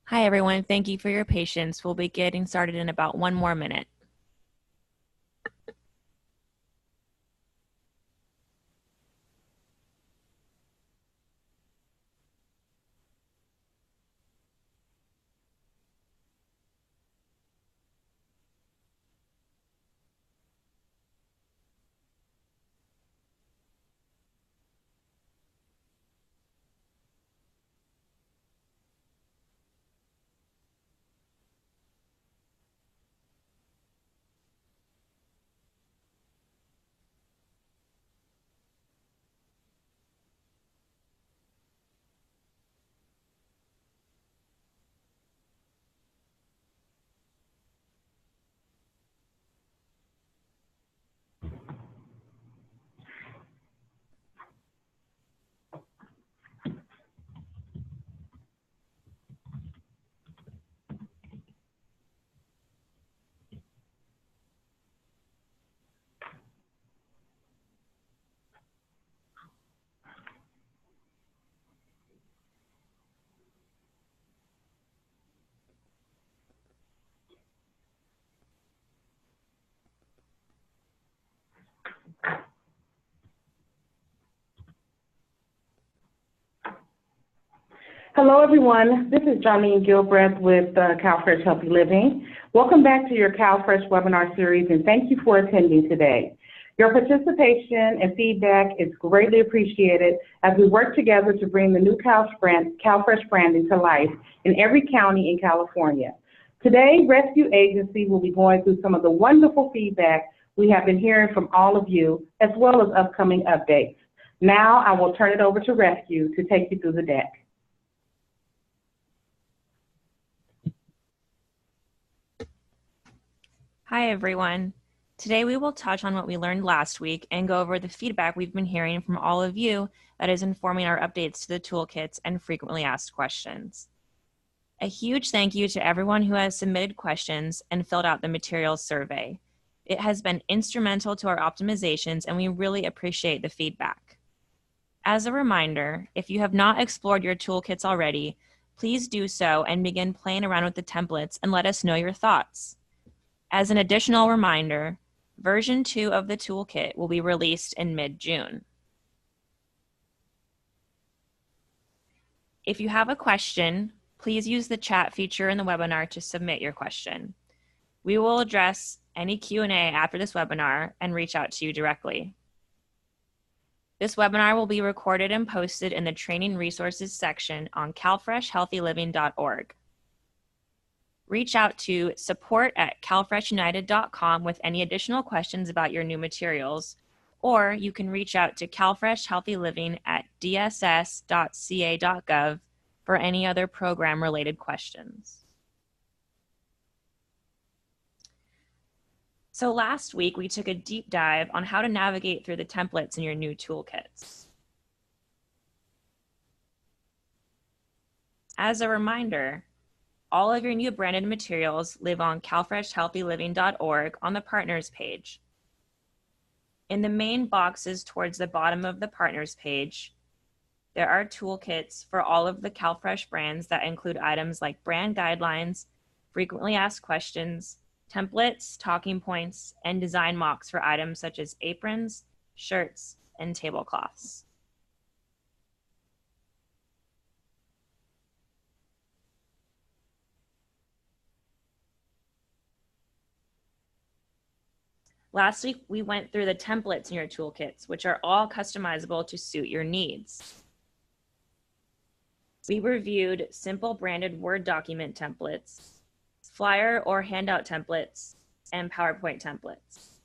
Hi, everyone. Thank you for your patience. We'll be getting started in about one more minute. Hello, everyone. This is Johnine Gilbreth with CalFresh Healthy Living. Welcome back to your CalFresh webinar series, and thank you for attending today. Your participation and feedback is greatly appreciated as we work together to bring the new CalFresh branding to life in every county in California. Today, Rescue Agency will be going through some of the wonderful feedback we have been hearing from all of you, as well as upcoming updates. Now, I will turn it over to Rescue to take you through the deck. Hi, everyone. Today, we will touch on what we learned last week and go over the feedback we've been hearing from all of you that is informing our updates to the toolkits and frequently asked questions. A huge thank you to everyone who has submitted questions and filled out the materials survey. It has been instrumental to our optimizations, and we really appreciate the feedback. As a reminder, if you have not explored your toolkits already, please do so and begin playing around with the templates and let us know your thoughts. As an additional reminder, version 2 of the toolkit will be released in mid-June. If you have a question, please use the chat feature in the webinar to submit your question. We will address any Q&A after this webinar and reach out to you directly. This webinar will be recorded and posted in the Training Resources section on calfreshhealthyliving.org. Reach out to support@calfreshunited.com with any additional questions about your new materials, or you can reach out to CalFresh Healthy Living at dss.ca.gov for any other program-related questions. So last week, we took a deep dive on how to navigate through the templates in your new toolkits. As a reminder, all of your new branded materials live on calfreshhealthyliving.org on the Partners page. In the main boxes towards the bottom of the Partners page, there are toolkits for all of the CalFresh brands that include items like brand guidelines, frequently asked questions, templates, talking points, and design mocks for items such as aprons, shirts, and tablecloths. Last week, we went through the templates in your toolkits, which are all customizable to suit your needs. We reviewed simple branded Word document templates, flyer or handout templates, and PowerPoint templates.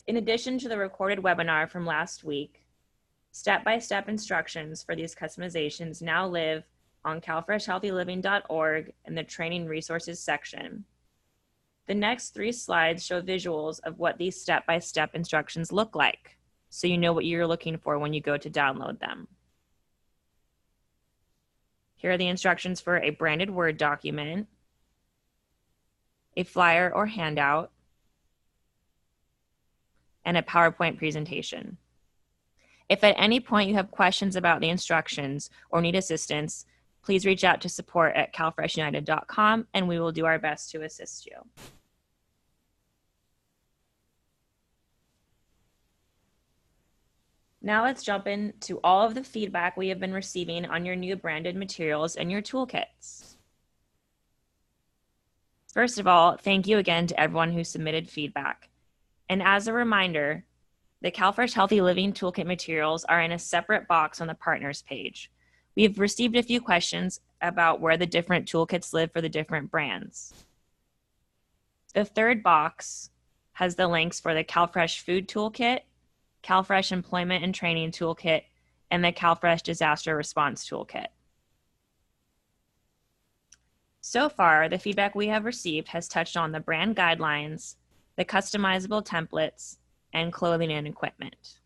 In addition to the recorded webinar from last week, step-by-step instructions for these customizations now live on calfreshhealthyliving.org in the Training Resources section. The next 3 slides show visuals of what these step-by-step instructions look like, so you know what you're looking for when you go to download them. Here are the instructions for a branded Word document, a flyer or handout, and a PowerPoint presentation. If at any point you have questions about the instructions or need assistance, please reach out to support@calfreshunited.com and we will do our best to assist you. Now let's jump into all of the feedback we have been receiving on your new branded materials and your toolkits. First of all, thank you again to everyone who submitted feedback. And as a reminder, the CalFresh Healthy Living Toolkit materials are in a separate box on the partners page. We've received a few questions about where the different toolkits live for the different brands. The third box has the links for the CalFresh Food Toolkit, CalFresh Employment and Training Toolkit, and the CalFresh Disaster Response Toolkit. So far, the feedback we have received has touched on the brand guidelines, the customizable templates, and clothing and equipment.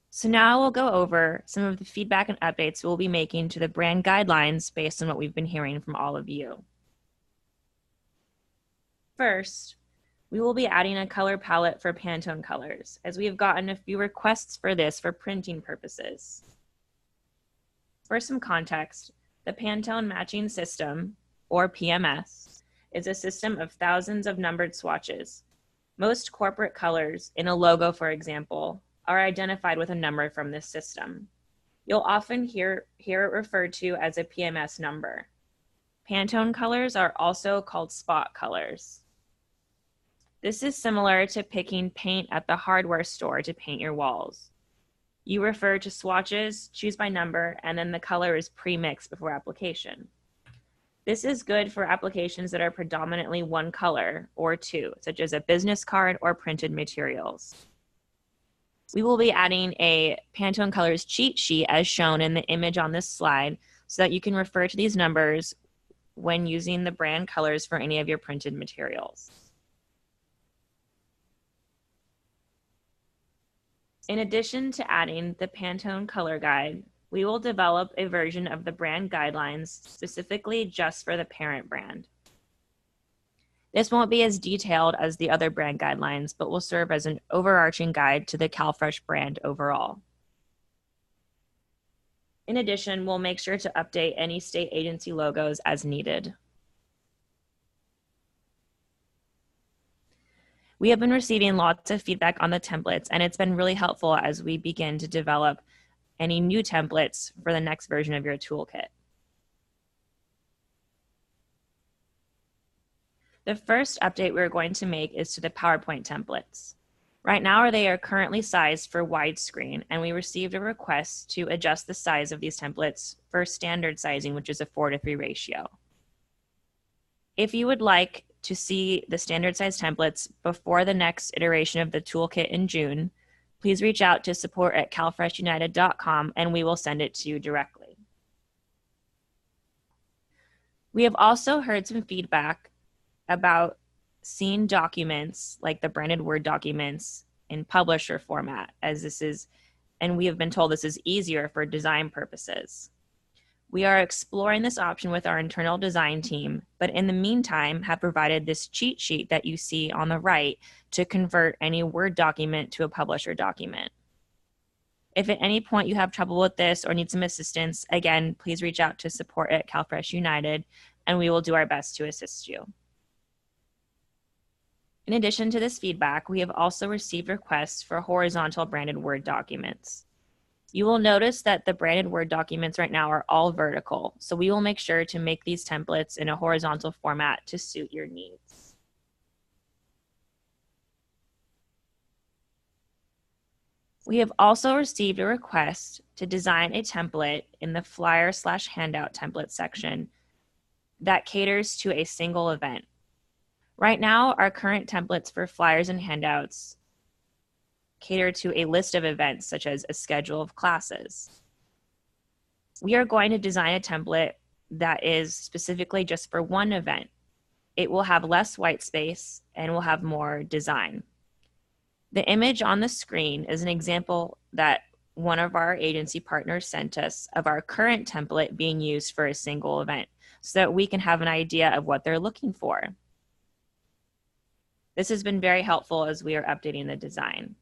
So now we'll go over some of the feedback and updates we'll be making to the brand guidelines based on what we've been hearing from all of you. First, we will be adding a color palette for Pantone colors, as we have gotten a few requests for this for printing purposes. For some context, the Pantone Matching System, or PMS, is a system of thousands of numbered swatches. Most corporate colors, in a logo for example, are identified with a number from this system. You'll often hear it referred to as a PMS number. Pantone colors are also called spot colors. This is similar to picking paint at the hardware store to paint your walls. You refer to swatches, choose by number, and then the color is pre-mixed before application. This is good for applications that are predominantly one color or two, such as a business card or printed materials. We will be adding a Pantone Colors cheat sheet as shown in the image on this slide so that you can refer to these numbers when using the brand colors for any of your printed materials. In addition to adding the Pantone color guide, we will develop a version of the brand guidelines specifically just for the parent brand. This won't be as detailed as the other brand guidelines, but will serve as an overarching guide to the CalFresh brand overall. In addition, we'll make sure to update any state agency logos as needed. We have been receiving lots of feedback on the templates, and it's been really helpful as we begin to develop any new templates for the next version of your toolkit. The first update we're going to make is to the PowerPoint templates. Right now, they are currently sized for widescreen, and we received a request to adjust the size of these templates for standard sizing, which is a 4:3 ratio. If you would like to see the standard size templates before the next iteration of the toolkit in June, please reach out to support@calfreshunited.com and we will send it to you directly. We have also heard some feedback about seeing documents like the branded Word documents in publisher format, as this is, and we have been told this is easier for design purposes. We are exploring this option with our internal design team, but in the meantime have provided this cheat sheet that you see on the right to convert any Word document to a publisher document. If at any point you have trouble with this or need some assistance, again, please reach out to support@CalFreshUnited and we will do our best to assist you. In addition to this feedback, we have also received requests for horizontal branded Word documents. You will notice that the branded Word documents right now are all vertical, so we will make sure to make these templates in a horizontal format to suit your needs. We have also received a request to design a template in the flyer/handout template section that caters to a single event. Right now, our current templates for flyers and handouts cater to a list of events, such as a schedule of classes. We are going to design a template that is specifically just for one event. It will have less white space and will have more design. The image on the screen is an example that one of our agency partners sent us of our current template being used for a single event so that we can have an idea of what they're looking for. This has been very helpful as we are updating the design.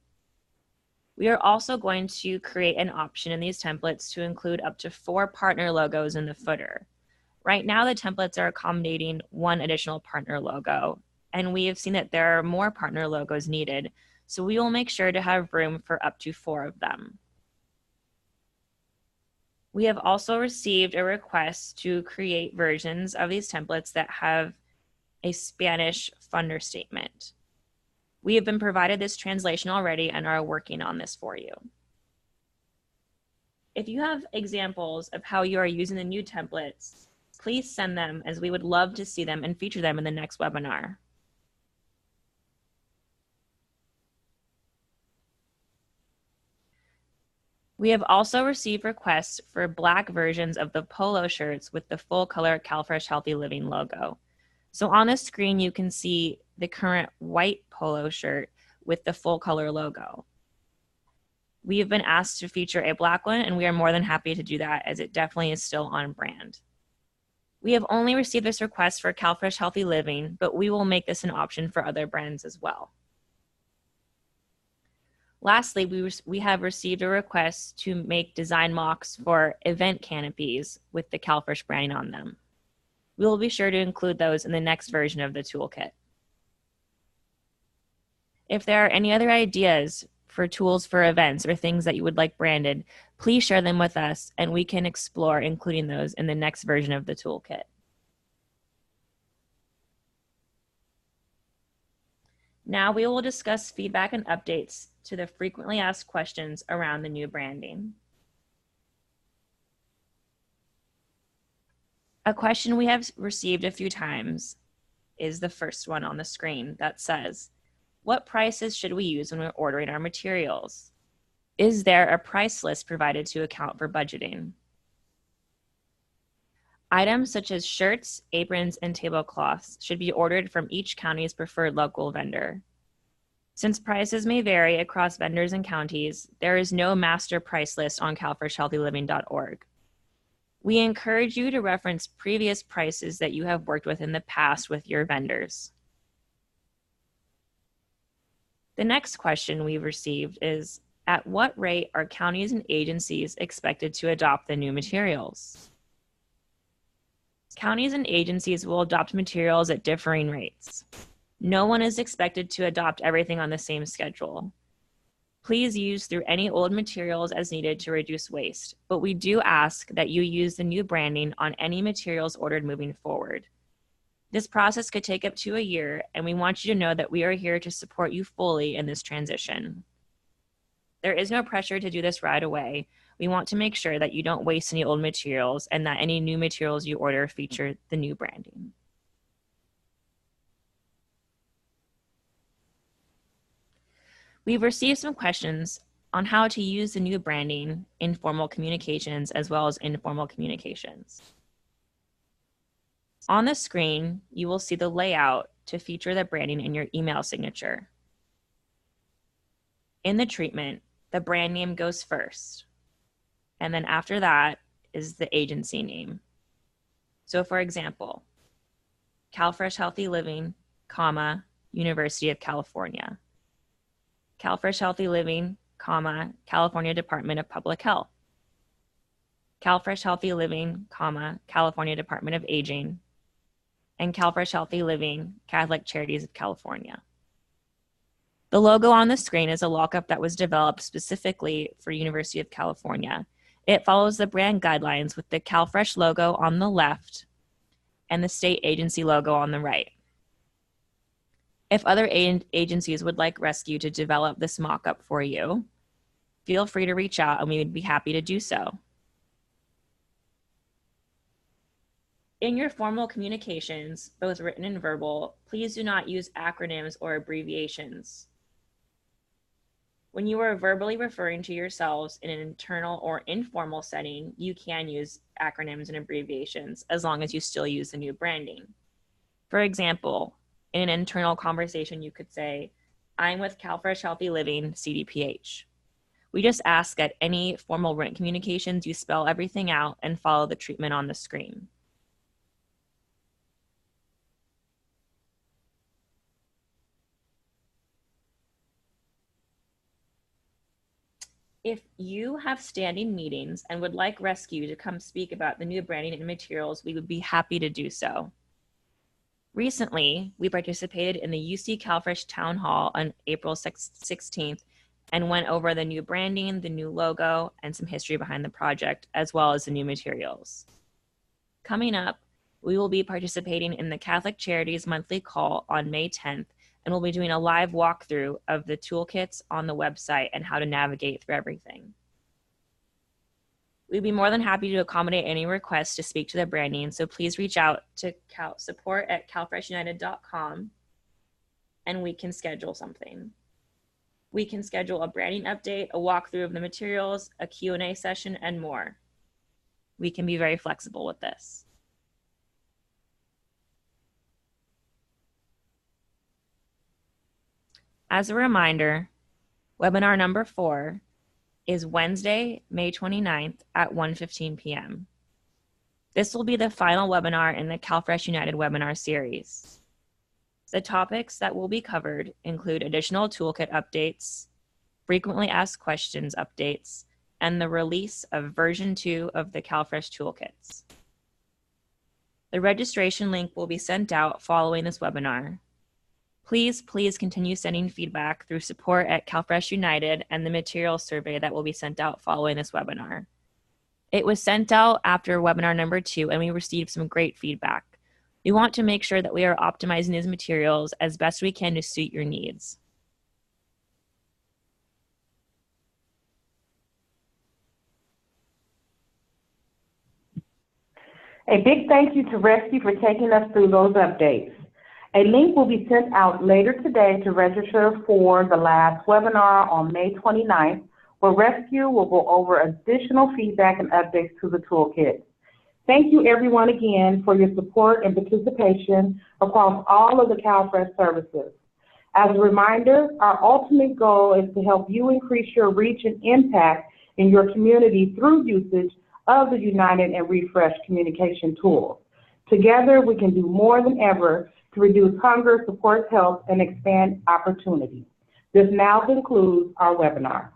We are also going to create an option in these templates to include up to 4 partner logos in the footer. Right now, the templates are accommodating 1 additional partner logo, and we have seen that there are more partner logos needed, so we will make sure to have room for up to 4 of them. We have also received a request to create versions of these templates that have a Spanish funder statement. We have been provided this translation already and are working on this for you. If you have examples of how you are using the new templates, please send them, as we would love to see them and feature them in the next webinar. We have also received requests for Black versions of the Polo shirts with the full color CalFresh Healthy Living logo. So on the screen, you can see the current white Polo shirt with the full color logo. We have been asked to feature a Black one, and we are more than happy to do that, as it definitely is still on brand. We have only received this request for CalFresh Healthy Living, but we will make this an option for other brands as well. Lastly, we have received a request to make design mocks for event canopies with the CalFresh branding on them. We will be sure to include those in the next version of the toolkit. If there are any other ideas for tools for events or things that you would like branded, please share them with us, and we can explore including those in the next version of the toolkit. Now we will discuss feedback and updates to the frequently asked questions around the new branding. A question we have received a few times is the first one on the screen that says, what prices should we use when we're ordering our materials? Is there a price list provided to account for budgeting? Items such as shirts, aprons, and tablecloths should be ordered from each county's preferred local vendor. Since prices may vary across vendors and counties, there is no master price list on calfreshhealthyliving.org. We encourage you to reference previous prices that you have worked with in the past with your vendors. The next question we've received is, at what rate are counties and agencies expected to adopt the new materials? Counties and agencies will adopt materials at differing rates. No one is expected to adopt everything on the same schedule. Please use through any old materials as needed to reduce waste, but we do ask that you use the new branding on any materials ordered moving forward. This process could take up to a year, and we want you to know that we are here to support you fully in this transition. There is no pressure to do this right away. We want to make sure that you don't waste any old materials and that any new materials you order feature the new branding. We've received some questions on how to use the new branding in formal communications as well as informal communications. On the screen, you will see the layout to feature the branding in your email signature. In the treatment, the brand name goes first, and then after that is the agency name. So for example, CalFresh Healthy Living, comma, University of California. CalFresh Healthy Living, comma, California Department of Public Health. CalFresh Healthy Living, comma, California Department of Aging. And CalFresh Healthy Living, Catholic Charities of California. The logo on the screen is a lockup that was developed specifically for University of California. It follows the brand guidelines with the CalFresh logo on the left and the state agency logo on the right. If other agencies would like Rescue to develop this mock-up for you, feel free to reach out and we would be happy to do so. In your formal communications, both written and verbal, please do not use acronyms or abbreviations. When you are verbally referring to yourselves in an internal or informal setting, you can use acronyms and abbreviations as long as you still use the new branding. For example, in an internal conversation, you could say, I'm with CalFresh Healthy Living, CDPH. We just ask that any formal written communications, you spell everything out and follow the treatment on the screen. If you have standing meetings and would like Rescue to come speak about the new branding and materials, we would be happy to do so. Recently, we participated in the UC CalFresh Town Hall on April 16th and went over the new branding, the new logo, and some history behind the project, as well as the new materials. Coming up, we will be participating in the Catholic Charities monthly call on May 10th, and we'll be doing a live walkthrough of the toolkits on the website and how to navigate through everything. We'd be more than happy to accommodate any requests to speak to the branding, so please reach out to support@calfreshunited.com and we can schedule something. We can schedule a branding update, a walkthrough of the materials, a Q&A session, and more. We can be very flexible with this. As a reminder, webinar number 4 is Wednesday, May 29th at 1:15 p.m. This will be the final webinar in the CalFresh United webinar series. The topics that will be covered include additional toolkit updates, frequently asked questions updates, and the release of version 2 of the CalFresh toolkits. The registration link will be sent out following this webinar. Please continue sending feedback through support@CalFresh United and the materials survey that will be sent out following this webinar. It was sent out after webinar number 2 and we received some great feedback. We want to make sure that we are optimizing these materials as best we can to suit your needs. A big thank you to Rescue for taking us through those updates. A link will be sent out later today to register for the last webinar on May 29th, where Rescue will go over additional feedback and updates to the toolkit. Thank you everyone again for your support and participation across all of the CalFresh services. As a reminder, our ultimate goal is to help you increase your reach and impact in your community through usage of the United and Refresh communication tools. Together, we can do more than ever to reduce hunger, support health, and expand opportunity. This now concludes our webinar.